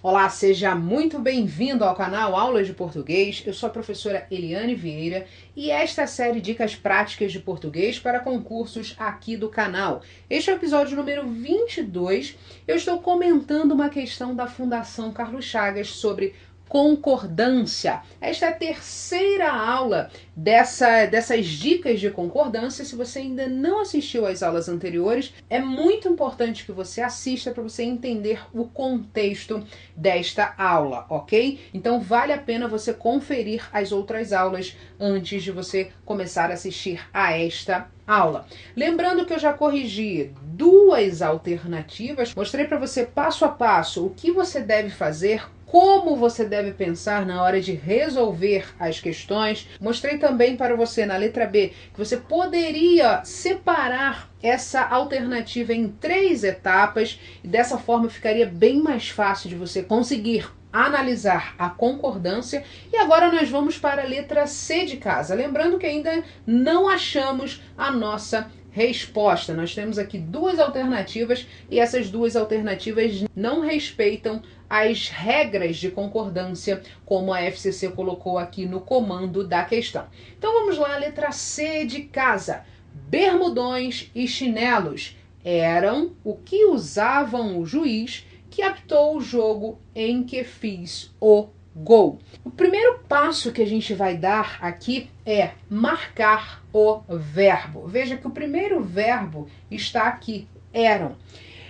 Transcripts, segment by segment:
Olá, seja muito bem-vindo ao canal Aulas de Português. Eu sou a professora Eliane Vieira e esta é a série Dicas Práticas de Português para concursos aqui do canal. Este é o episódio número 22. Eu estou comentando uma questão da Fundação Carlos Chagas sobre concordância. Esta é a terceira aula dessas dicas de concordância. Se você ainda não assistiu às aulas anteriores, é muito importante que você assista para você entender o contexto desta aula, ok? Então vale a pena você conferir as outras aulas antes de você começar a assistir a esta aula. Lembrando que eu já corrigi duas alternativas, mostrei para você passo a passo o que você deve fazer, como você deve pensar na hora de resolver as questões. Mostrei também para você na letra B que você poderia separar essa alternativa em 3 etapas e dessa forma ficaria bem mais fácil de você conseguir analisar a concordância. E agora nós vamos para a letra C de casa. Lembrando que ainda não achamos a nossa resposta. Nós temos aqui duas alternativas e essas duas alternativas não respeitam as regras de concordância, como a FCC colocou aqui no comando da questão. Então vamos lá, letra C de casa. Bermudões e chinelos eram o que usavam o juiz que apitou o jogo em que fiz o gol. O primeiro passo que a gente vai dar aqui é marcar o verbo. Veja que o primeiro verbo está aqui, eram.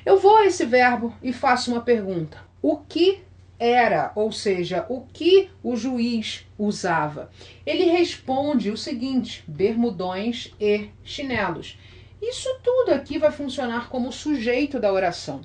Eu vou a esse verbo e faço uma pergunta. O que era, ou seja, o que o juiz usava? Ele responde o seguinte: bermudões e chinelos. Isso tudo aqui vai funcionar como sujeito da oração.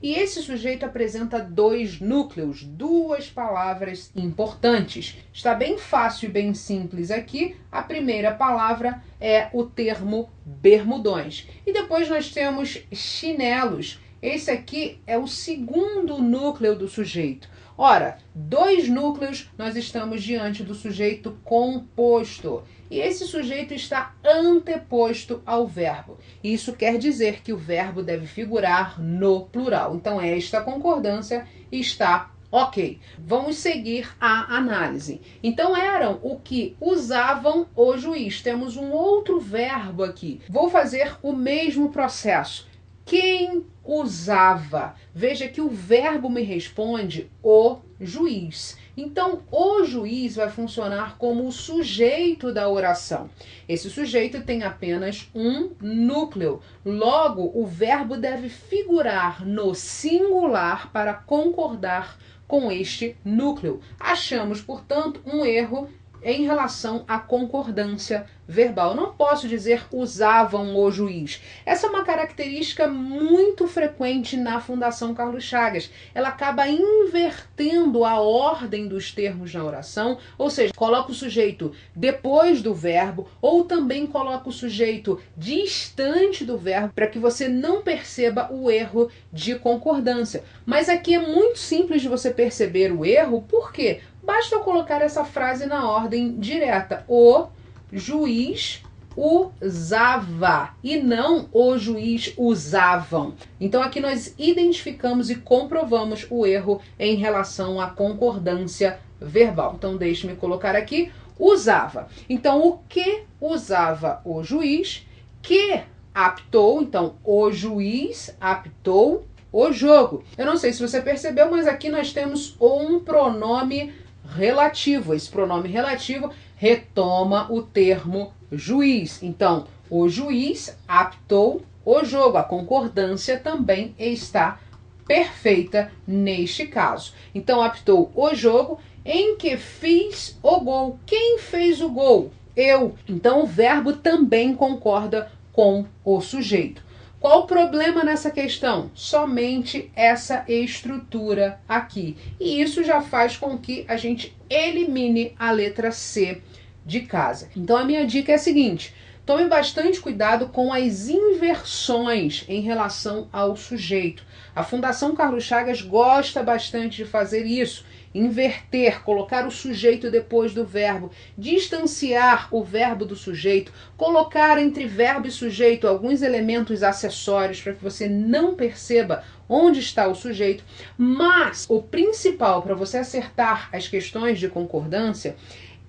E esse sujeito apresenta 2 núcleos, 2 palavras importantes. Está bem fácil e bem simples aqui. A primeira palavra é o termo bermudões. E depois nós temos chinelos. Esse aqui é o segundo núcleo do sujeito. Ora, 2 núcleos, nós estamos diante do sujeito composto. E esse sujeito está anteposto ao verbo. Isso quer dizer que o verbo deve figurar no plural. Então, esta concordância está ok. Vamos seguir a análise. Então, eram o que usavam o juiz. Temos um outro verbo aqui. Vou fazer o mesmo processo. Quem usava? Veja que o verbo me responde o juiz. Então, o juiz vai funcionar como o sujeito da oração. Esse sujeito tem apenas um núcleo. Logo, o verbo deve figurar no singular para concordar com este núcleo. Achamos, portanto, um erro em relação à concordância verbal. Não posso dizer usavam o juiz. Essa é uma característica muito frequente na Fundação Carlos Chagas. Ela acaba invertendo a ordem dos termos na oração, ou seja, coloca o sujeito depois do verbo ou também coloca o sujeito distante do verbo para que você não perceba o erro de concordância. Mas aqui é muito simples de você perceber o erro, por quê? Basta eu colocar essa frase na ordem direta. O juiz usava e não o juiz usavam. Então aqui nós identificamos e comprovamos o erro em relação à concordância verbal. Então deixe-me colocar aqui, usava. Então o que usava o juiz? Que apitou, então o juiz apitou o jogo. Eu não sei se você percebeu, mas aqui nós temos um pronome relativo. Esse pronome relativo retoma o termo juiz. Então, o juiz apitou o jogo. A concordância também está perfeita neste caso. Então, apitou o jogo em que fiz o gol. Quem fez o gol? Eu. Então, o verbo também concorda com o sujeito. Qual o problema nessa questão? Somente essa estrutura aqui. E isso já faz com que a gente elimine a letra C de casa. Então a minha dica é a seguinte: Tome bastante cuidado com as inversões em relação ao sujeito. A Fundação Carlos Chagas gosta bastante de fazer isso. Inverter, colocar o sujeito depois do verbo, distanciar o verbo do sujeito, colocar entre verbo e sujeito alguns elementos acessórios para que você não perceba onde está o sujeito. Mas o principal para você acertar as questões de concordância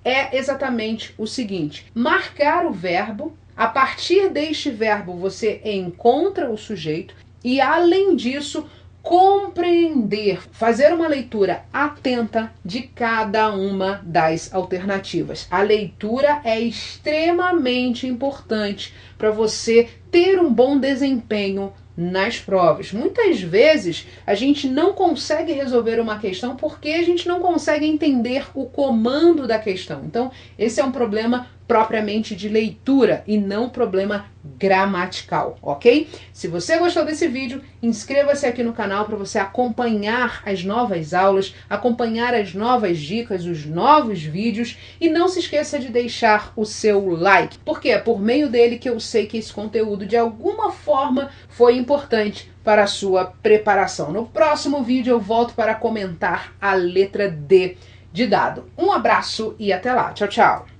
é exatamente o seguinte: marcar o verbo, a partir deste verbo você encontra o sujeito e, além disso, compreender, fazer uma leitura atenta de cada uma das alternativas. A leitura é extremamente importante para você ter um bom desempenho nas provas. Muitas vezes a gente não consegue resolver uma questão porque a gente não consegue entender o comando da questão. Então, esse é um problema propriamente de leitura e não problema gramatical, ok? Se você gostou desse vídeo, inscreva-se aqui no canal para você acompanhar as novas aulas, acompanhar as novas dicas, os novos vídeos, e não se esqueça de deixar o seu like, porque é por meio dele que eu sei que esse conteúdo de alguma forma foi importante para a sua preparação. No próximo vídeo eu volto para comentar a letra D de dado. Um abraço e até lá. Tchau, tchau.